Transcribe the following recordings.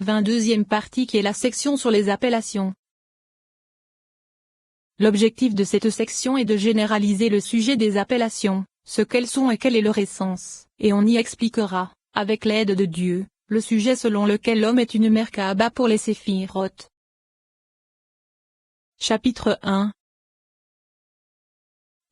22e partie qui est la section sur les appellations. L'objectif de cette section est de généraliser le sujet des appellations, ce qu'elles sont et quelle est leur essence, et on y expliquera, avec l'aide de Dieu, le sujet selon lequel l'homme est une Merkaba pour les séphirotes. Chapitre 1.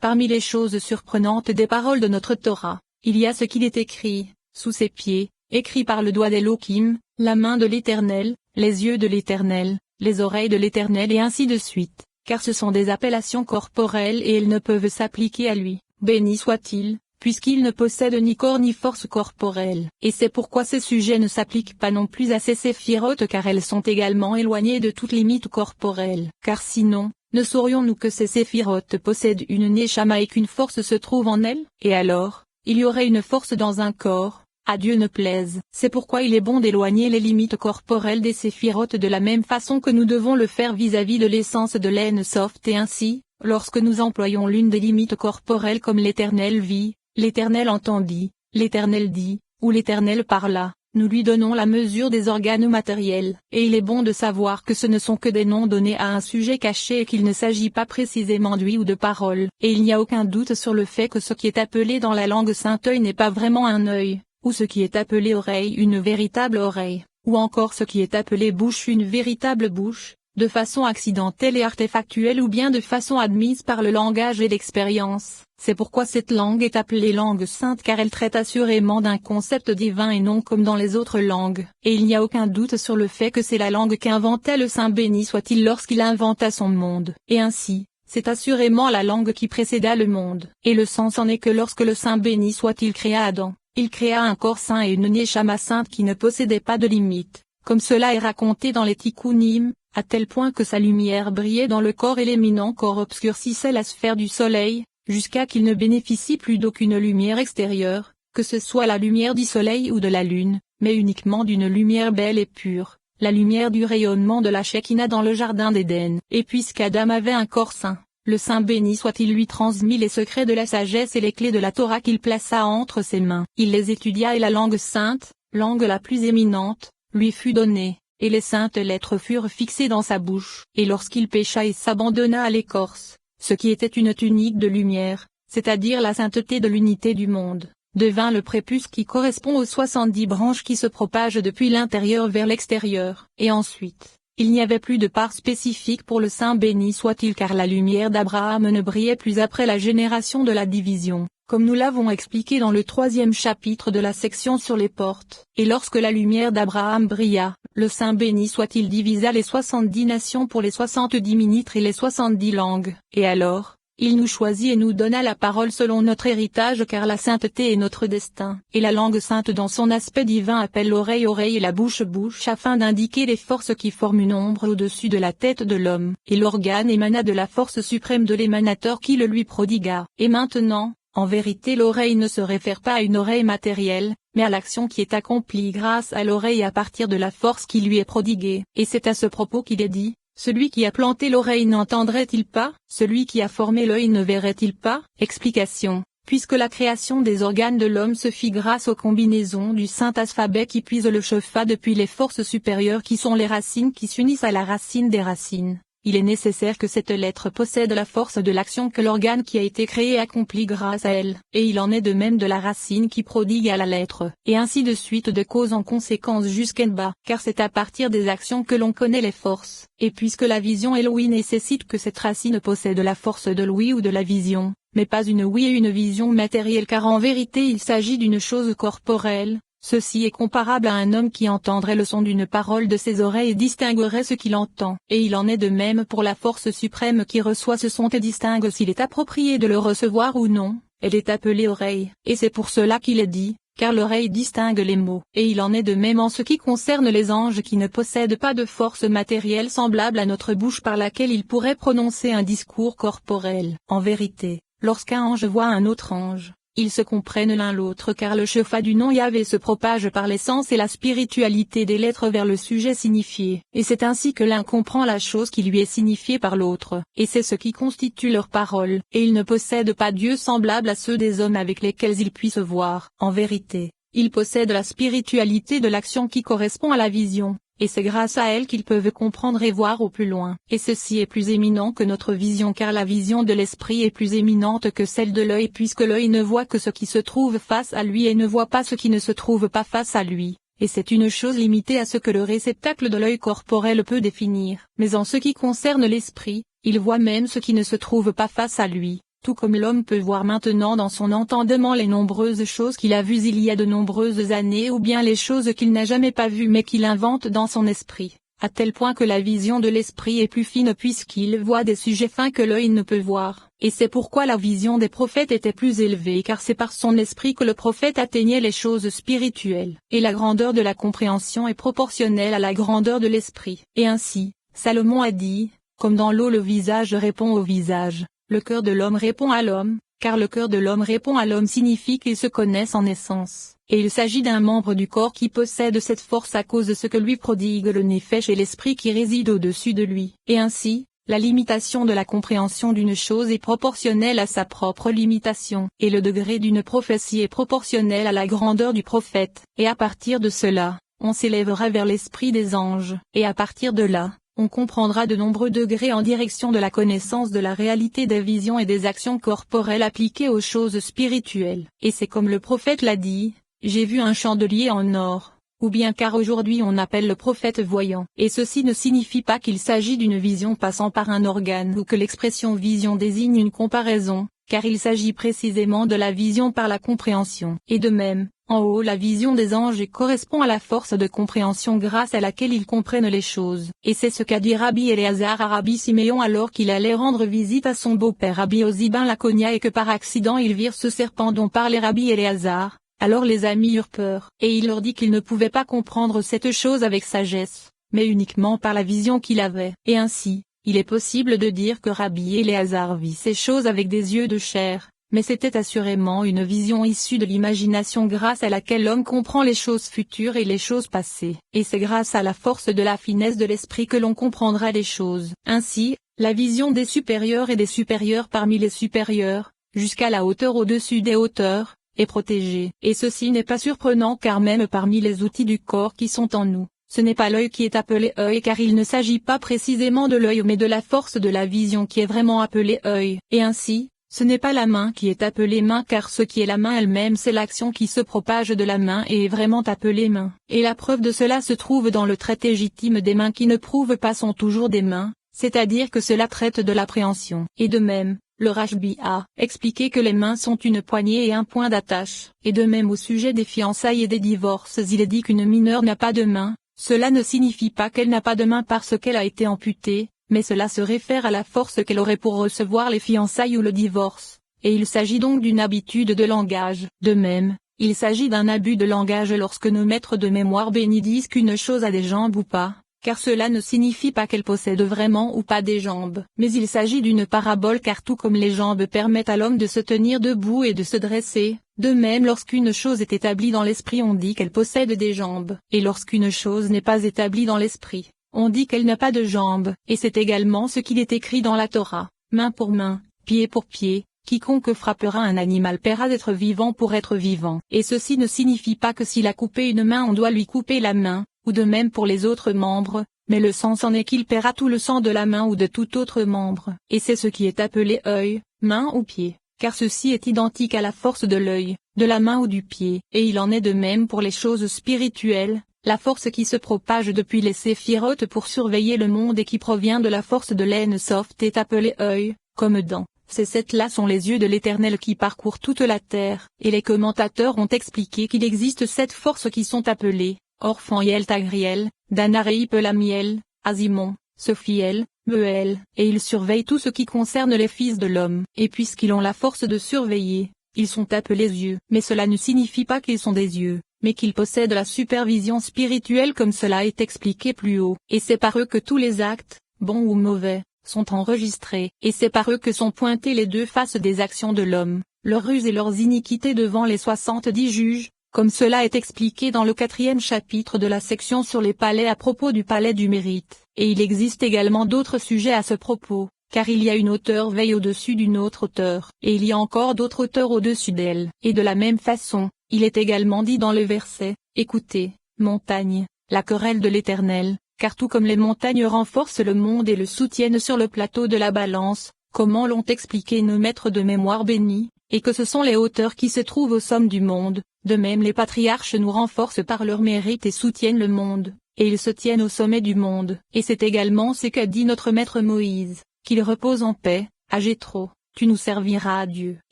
Parmi les choses surprenantes des paroles de notre Torah, il y a ce qu'il est écrit, sous ses pieds, écrit par le doigt d'Elohim, la main de l'Éternel, les yeux de l'Éternel, les oreilles de l'Éternel et ainsi de suite, car ce sont des appellations corporelles et elles ne peuvent s'appliquer à lui, béni soit-il, puisqu'il ne possède ni corps ni force corporelle. Et c'est pourquoi ces sujets ne s'appliquent pas non plus à ces séphirotes car elles sont également éloignées de toute limite corporelle. Car sinon, ne saurions-nous que ces séphirotes possèdent une neshama et qu'une force se trouve en elles? Et alors, il y aurait une force dans un corps, à Dieu ne plaise. C'est pourquoi il est bon d'éloigner les limites corporelles des séphirotes de la même façon que nous devons le faire vis-à-vis de l'essence de l'En-Soft et ainsi, lorsque nous employons l'une des limites corporelles comme l'Éternel vit, l'Éternel entendit, l'Éternel dit, ou l'Éternel parla, nous lui donnons la mesure des organes matériels. Et il est bon de savoir que ce ne sont que des noms donnés à un sujet caché et qu'il ne s'agit pas précisément d'ouïe ou de parole. Et il n'y a aucun doute sur le fait que ce qui est appelé dans la langue sainte œil n'est pas vraiment un œil, ou ce qui est appelé oreille une véritable oreille, ou encore ce qui est appelé bouche une véritable bouche, de façon accidentelle et artefactuelle ou bien de façon admise par le langage et l'expérience. C'est pourquoi cette langue est appelée langue sainte car elle traite assurément d'un concept divin et non comme dans les autres langues. Et il n'y a aucun doute sur le fait que c'est la langue qu'inventa le Saint béni soit-il lorsqu'il inventa son monde. Et ainsi, c'est assurément la langue qui précéda le monde. Et le sens en est que lorsque le Saint béni soit-il créa Adam, il créa un corps saint et une neshama sainte qui ne possédait pas de limite, comme cela est raconté dans les Tikkunim, à tel point que sa lumière brillait dans le corps et l'éminent corps obscurcissait la sphère du soleil, jusqu'à qu'il ne bénéficie plus d'aucune lumière extérieure, que ce soit la lumière du soleil ou de la lune, mais uniquement d'une lumière belle et pure, la lumière du rayonnement de la Shekinah dans le jardin d'Éden. Et puisqu'Adam avait un corps saint, le Saint béni soit-il lui transmit les secrets de la sagesse et les clés de la Torah qu'il plaça entre ses mains. Il les étudia et la langue sainte, langue la plus éminente, lui fut donnée. Et les saintes lettres furent fixées dans sa bouche. Et lorsqu'il pécha et s'abandonna à l'écorce, ce qui était une tunique de lumière, c'est-à-dire la sainteté de l'unité du monde, devint le prépuce qui correspond aux 70 branches qui se propagent depuis l'intérieur vers l'extérieur. Et ensuite, il n'y avait plus de part spécifique pour le Saint béni soit-il car la lumière d'Abraham ne brillait plus après la génération de la division, comme nous l'avons expliqué dans le 3e chapitre de la section sur les portes. Et lorsque la lumière d'Abraham brilla, le Saint béni soit-il divisa les 70 nations pour les 70 ministres et les 70 langues. Et alors, il nous choisit et nous donna la parole selon notre héritage car la sainteté est notre destin. Et la langue sainte dans son aspect divin appelle l'oreille oreille et la bouche bouche afin d'indiquer les forces qui forment une ombre au-dessus de la tête de l'homme. Et l'organe émana de la force suprême de l'émanateur qui le lui prodigua. Et maintenant, en vérité l'oreille ne se réfère pas à une oreille matérielle, mais à l'action qui est accomplie grâce à l'oreille à partir de la force qui lui est prodiguée. Et c'est à ce propos qu'il est dit, celui qui a planté l'oreille n'entendrait-il pas? Celui qui a formé l'œil ne verrait-il pas? Explication. Puisque la création des organes de l'homme se fit grâce aux combinaisons du saint alphabet qui puise le chefa depuis les forces supérieures qui sont les racines qui s'unissent à la racine des racines. Il est nécessaire que cette lettre possède la force de l'action que l'organe qui a été créé accomplit grâce à elle, et il en est de même de la racine qui prodigue à la lettre, et ainsi de suite de cause en conséquence jusqu'en bas, car c'est à partir des actions que l'on connaît les forces, et puisque la vision et l'ouïe nécessitent que cette racine possède la force de l'ouïe ou de la vision, mais pas une ouïe et une vision matérielle car en vérité il s'agit d'une chose corporelle. Ceci est comparable à un homme qui entendrait le son d'une parole de ses oreilles et distinguerait ce qu'il entend. Et il en est de même pour la force suprême qui reçoit ce son et distingue s'il est approprié de le recevoir ou non. Elle est appelée oreille. Et c'est pour cela qu'il est dit, car l'oreille distingue les mots. Et il en est de même en ce qui concerne les anges qui ne possèdent pas de force matérielle semblable à notre bouche par laquelle ils pourraient prononcer un discours corporel. En vérité, lorsqu'un ange voit un autre ange, ils se comprennent l'un l'autre car le chefa du nom Yahvé se propage par l'essence et la spiritualité des lettres vers le sujet signifié. Et c'est ainsi que l'un comprend la chose qui lui est signifiée par l'autre. Et c'est ce qui constitue leur parole. Et ils ne possèdent pas Dieu semblable à ceux des hommes avec lesquels ils puissent voir. En vérité, ils possèdent la spiritualité de l'action qui correspond à la vision. et c'est grâce à elles qu'ils peuvent comprendre et voir au plus loin. Et ceci est plus éminent que notre vision car la vision de l'esprit est plus éminente que celle de l'œil puisque l'œil ne voit que ce qui se trouve face à lui et ne voit pas ce qui ne se trouve pas face à lui. Et c'est une chose limitée à ce que le réceptacle de l'œil corporel peut définir. Mais en ce qui concerne l'esprit, il voit même ce qui ne se trouve pas face à lui, tout comme l'homme peut voir maintenant dans son entendement les nombreuses choses qu'il a vues il y a de nombreuses années ou bien les choses qu'il n'a jamais pas vues mais qu'il invente dans son esprit, à tel point que la vision de l'esprit est plus fine puisqu'il voit des sujets fins que l'œil ne peut voir. Et c'est pourquoi la vision des prophètes était plus élevée car c'est par son esprit que le prophète atteignait les choses spirituelles. Et la grandeur de la compréhension est proportionnelle à la grandeur de l'esprit. Et ainsi, Salomon a dit, comme dans l'eau le visage répond au visage, le cœur de l'homme répond à l'homme, car le cœur de l'homme répond à l'homme signifie qu'ils se connaissent en essence. Et il s'agit d'un membre du corps qui possède cette force à cause de ce que lui prodigue le Néphesh et l'esprit qui réside au-dessus de lui. Et ainsi, la limitation de la compréhension d'une chose est proportionnelle à sa propre limitation, et le degré d'une prophétie est proportionnel à la grandeur du prophète, et à partir de cela, on s'élèvera vers l'esprit des anges, et à partir de là, on comprendra de nombreux degrés en direction de la connaissance de la réalité des visions et des actions corporelles appliquées aux choses spirituelles. Et c'est comme le prophète l'a dit, j'ai vu un chandelier en or. Ou bien car aujourd'hui on appelle le prophète voyant. Et ceci ne signifie pas qu'il s'agit d'une vision passant par un organe ou que l'expression vision désigne une comparaison, car il s'agit précisément de la vision par la compréhension. Et de même, en haut la vision des anges correspond à la force de compréhension grâce à laquelle ils comprennent les choses. Et c'est ce qu'a dit Rabbi Éléazar à Rabbi Siméon alors qu'il allait rendre visite à son beau-père Rabbi Ozi ben Laconia et que par accident ils virent ce serpent dont parlait Rabbi Éléazar. Alors les amis eurent peur, et il leur dit qu'ils ne pouvaient pas comprendre cette chose avec sagesse, mais uniquement par la vision qu'il avait. Et ainsi, il est possible de dire que Rabbi Éléazar vit ces choses avec des yeux de chair, mais c'était assurément une vision issue de l'imagination grâce à laquelle l'homme comprend les choses futures et les choses passées. Et c'est grâce à la force de la finesse de l'esprit que l'on comprendra les choses. Ainsi, la vision des supérieurs et des supérieurs parmi les supérieurs, jusqu'à la hauteur au-dessus des hauteurs, est protégée. Et ceci n'est pas surprenant car même parmi les outils du corps qui sont en nous, ce n'est pas l'œil qui est appelé œil car il ne s'agit pas précisément de l'œil mais de la force de la vision qui est vraiment appelée œil. Et ainsi, ce n'est pas la main qui est appelée main car ce qui est la main elle-même c'est l'action qui se propage de la main et est vraiment appelée main. Et la preuve de cela se trouve dans le trait légitime des mains qui ne prouvent pas sont toujours des mains, c'est-à-dire que cela traite de l'appréhension. Et de même, le Rashbi a expliqué que les mains sont une poignée et un point d'attache. Et de même au sujet des fiançailles et des divorces il est dit qu'une mineure n'a pas de main, cela ne signifie pas qu'elle n'a pas de main parce qu'elle a été amputée, mais cela se réfère à la force qu'elle aurait pour recevoir les fiançailles ou le divorce, et il s'agit donc d'une habitude de langage. De même, il s'agit d'un abus de langage lorsque nos maîtres de mémoire bénis disent qu'une chose a des jambes ou pas, car cela ne signifie pas qu'elle possède vraiment ou pas des jambes. Mais il s'agit d'une parabole car tout comme les jambes permettent à l'homme de se tenir debout et de se dresser, de même lorsqu'une chose est établie dans l'esprit on dit qu'elle possède des jambes. Et lorsqu'une chose n'est pas établie dans l'esprit, on dit qu'elle n'a pas de jambes. Et c'est également ce qu'il est écrit dans la Torah, main pour main, pied pour pied. Quiconque frappera un animal paiera d'être vivant pour être vivant. Et ceci ne signifie pas que s'il a coupé une main on doit lui couper la main, ou de même pour les autres membres, mais le sens en est qu'il paiera tout le sang de la main ou de tout autre membre. Et c'est ce qui est appelé œil, main ou pied, car ceci est identique à la force de l'œil, de la main ou du pied. Et il en est de même pour les choses spirituelles, la force qui se propage depuis les séphirotes pour surveiller le monde et qui provient de la force de l'Ain Soft est appelée œil, comme dent. Ces sept-là sont les yeux de l'Éternel qui parcourent toute la terre, et les commentateurs ont expliqué qu'il existe sept forces qui sont appelées Orphan-Yel Tagriel, Danarei Pelamiel, Azimon, Sophiel, Meuel, et ils surveillent tout ce qui concerne les fils de l'homme. Et puisqu'ils ont la force de surveiller, ils sont appelés yeux. Mais cela ne signifie pas qu'ils sont des yeux, mais qu'ils possèdent la supervision spirituelle comme cela est expliqué plus haut. Et c'est par eux que tous les actes, bons ou mauvais, sont enregistrés. Et c'est par eux que sont pointées les deux faces des actions de l'homme, leurs ruses et leurs iniquités devant les 70 juges, comme cela est expliqué dans le 4e chapitre de la section sur les palais à propos du palais du mérite. Et il existe également d'autres sujets à ce propos, car il y a une hauteur veille au-dessus d'une autre hauteur, et il y a encore d'autres hauteurs au-dessus d'elle. Et de la même façon, il est également dit dans le verset, écoutez, montagne, la querelle de l'Éternel, car tout comme les montagnes renforcent le monde et le soutiennent sur le plateau de la balance, comment l'ont expliqué nos maîtres de mémoire bénis, et que ce sont les hauteurs qui se trouvent au somme du monde, de même les patriarches nous renforcent par leur mérite et soutiennent le monde, et ils se tiennent au sommet du monde. Et c'est également ce qu'a dit notre maître Moïse, qu'il repose en paix, à Jéthro. Tu nous serviras à Dieu.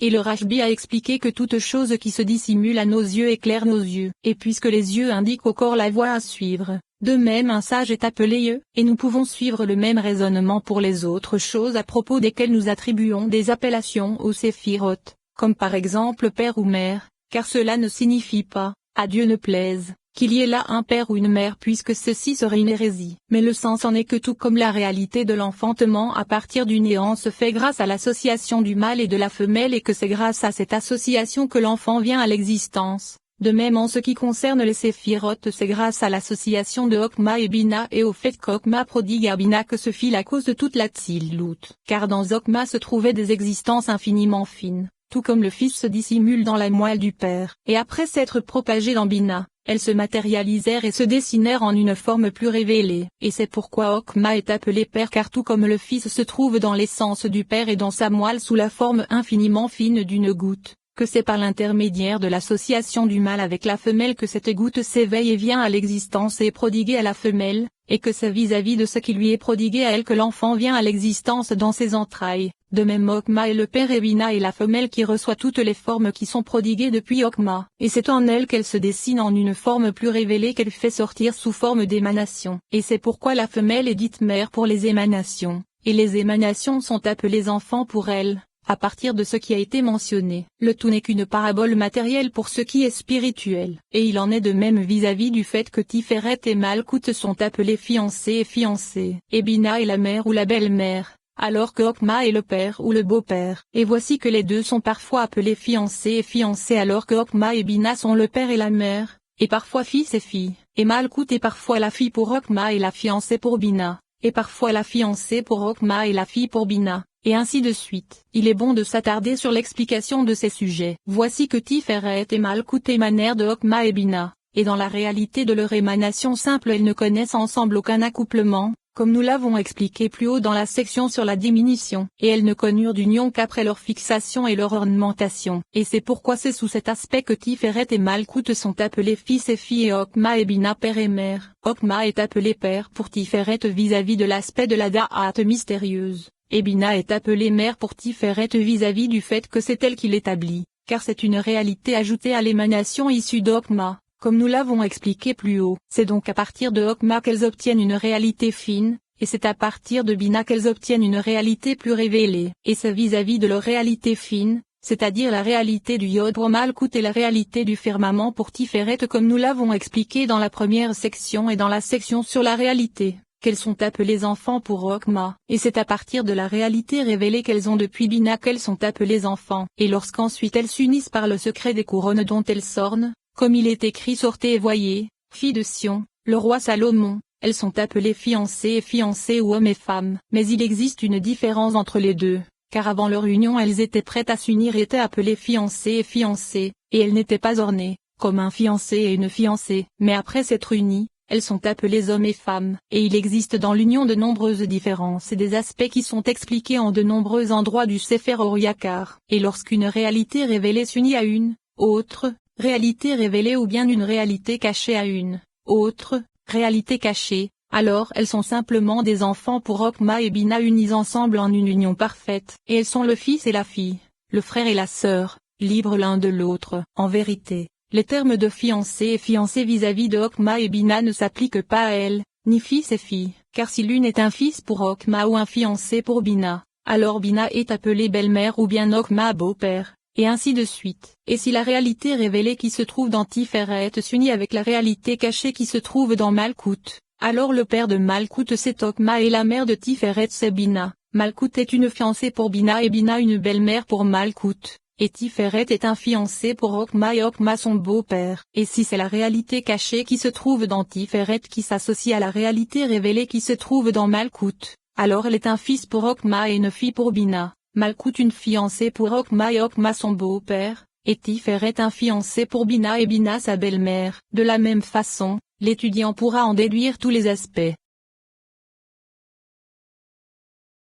Et le Rachbi a expliqué que toute chose qui se dissimule à nos yeux éclaire nos yeux. Et puisque les yeux indiquent au corps la voie à suivre, de même un sage est appelé yeux, et nous pouvons suivre le même raisonnement pour les autres choses à propos desquelles nous attribuons des appellations aux séphirotes, comme par exemple père ou mère, car cela ne signifie pas, à Dieu ne plaise, qu'il y ait là un père ou une mère puisque ceci serait une hérésie. Mais le sens en est que tout comme la réalité de l'enfantement à partir du néant se fait grâce à l'association du mâle et de la femelle et que c'est grâce à cette association que l'enfant vient à l'existence. De même en ce qui concerne les séphirotes c'est grâce à l'association de Okma et Bina et au fait qu'Okma prodigue à Bina que se fit la cause de toute la Tzilut. Car dans Okma se trouvaient des existences infiniment fines, tout comme le fils se dissimule dans la moelle du père, et après s'être propagé dans Bina, elles se matérialisèrent et se dessinèrent en une forme plus révélée. Et c'est pourquoi Okma est appelé père car tout comme le fils se trouve dans l'essence du père et dans sa moelle sous la forme infiniment fine d'une goutte, que c'est par l'intermédiaire de l'association du mâle avec la femelle que cette goutte s'éveille et vient à l'existence et est prodiguée à la femelle, et que c'est vis-à-vis de ce qui lui est prodigué à elle que l'enfant vient à l'existence dans ses entrailles. De même Okma est le père et Bina est la femelle qui reçoit toutes les formes qui sont prodiguées depuis Okma, et c'est en elle qu'elle se dessine en une forme plus révélée qu'elle fait sortir sous forme d'émanation. Et c'est pourquoi la femelle est dite mère pour les émanations, et les émanations sont appelées enfants pour elle. À partir de ce qui a été mentionné, le tout n'est qu'une parabole matérielle pour ce qui est spirituel. Et il en est de même vis-à-vis du fait que Tiferet et Malkout sont appelés fiancés et fiancées, et Bina est la mère ou la belle-mère, alors que Okma est le père ou le beau-père. Et voici que les deux sont parfois appelés fiancés et fiancées alors que Okma et Bina sont le père et la mère, et parfois fils et fille. Et Malkout est parfois la fille pour Okma et la fiancée pour Bina, et parfois la fiancée pour Okma et la fille pour Bina. Et ainsi de suite. Il est bon de s'attarder sur l'explication de ces sujets. Voici que Tiferet et Malkout émanèrent de Okma et Bina, et dans la réalité de leur émanation simple elles ne connaissent ensemble aucun accouplement, comme nous l'avons expliqué plus haut dans la section sur la diminution, et elles ne connurent d'union qu'après leur fixation et leur ornementation. Et c'est pourquoi c'est sous cet aspect que Tiferet et Malkout sont appelés fils et filles et Okma et Bina père et mère. Okma est appelé père pour Tiferet vis-à-vis de l'aspect de la Da'at mystérieuse. Et Bina est appelée mère pour Tiferet vis-à-vis du fait que c'est elle qui l'établit, car c'est une réalité ajoutée à l'émanation issue d'Okma, comme nous l'avons expliqué plus haut. C'est donc à partir de Okma qu'elles obtiennent une réalité fine, et c'est à partir de Bina qu'elles obtiennent une réalité plus révélée. Et c'est vis-à-vis de leur réalité fine, c'est-à-dire la réalité du Yod pour Malkout et la réalité du firmament pour Tiferet comme nous l'avons expliqué dans la première section et dans la section sur la réalité, qu'elles sont appelées enfants pour Okma, et c'est à partir de la réalité révélée qu'elles ont depuis Bina qu'elles sont appelées enfants. Et lorsqu'ensuite elles s'unissent par le secret des couronnes dont elles s'ornent, comme il est écrit sortez et voyez, filles de Sion, le roi Salomon, elles sont appelées fiancées et fiancés ou hommes et femmes. Mais il existe une différence entre les deux, car avant leur union elles étaient prêtes à s'unir et étaient appelées fiancées et fiancés, et elles n'étaient pas ornées, comme un fiancé et une fiancée. Mais après s'être unies, elles sont appelées hommes et femmes, et il existe dans l'union de nombreuses différences et des aspects qui sont expliqués en de nombreux endroits du Sefer Oriakar. Et lorsqu'une réalité révélée s'unit à une autre réalité révélée ou bien une réalité cachée à une autre réalité cachée, alors elles sont simplement des enfants pour Okma et Bina unis ensemble en une union parfaite. Et elles sont le fils et la fille, le frère et la sœur, libres l'un de l'autre. En vérité, les termes de fiancé et fiancée vis-à-vis de Okma et Bina ne s'appliquent pas à elles, ni fils et fille, car si l'une est un fils pour Okma ou un fiancé pour Bina, alors Bina est appelée belle-mère ou bien Okma beau-père, et ainsi de suite. Et si la réalité révélée qui se trouve dans Tiferet s'unit avec la réalité cachée qui se trouve dans Malkout, alors le père de Malkout c'est Okma et la mère de Tiferet c'est Bina. Malkout est une fiancée pour Bina et Bina une belle-mère pour Malkout. Et Tiferet est un fiancé pour Okma et Okma son beau-père. Et si c'est la réalité cachée qui se trouve dans Tiferet qui s'associe à la réalité révélée qui se trouve dans Malkout, alors elle est un fils pour Okma et une fille pour Bina. Malkout une fiancée pour Okma et Okma son beau-père, et Tiferet un fiancé pour Bina et Bina sa belle-mère. De la même façon, l'étudiant pourra en déduire tous les aspects.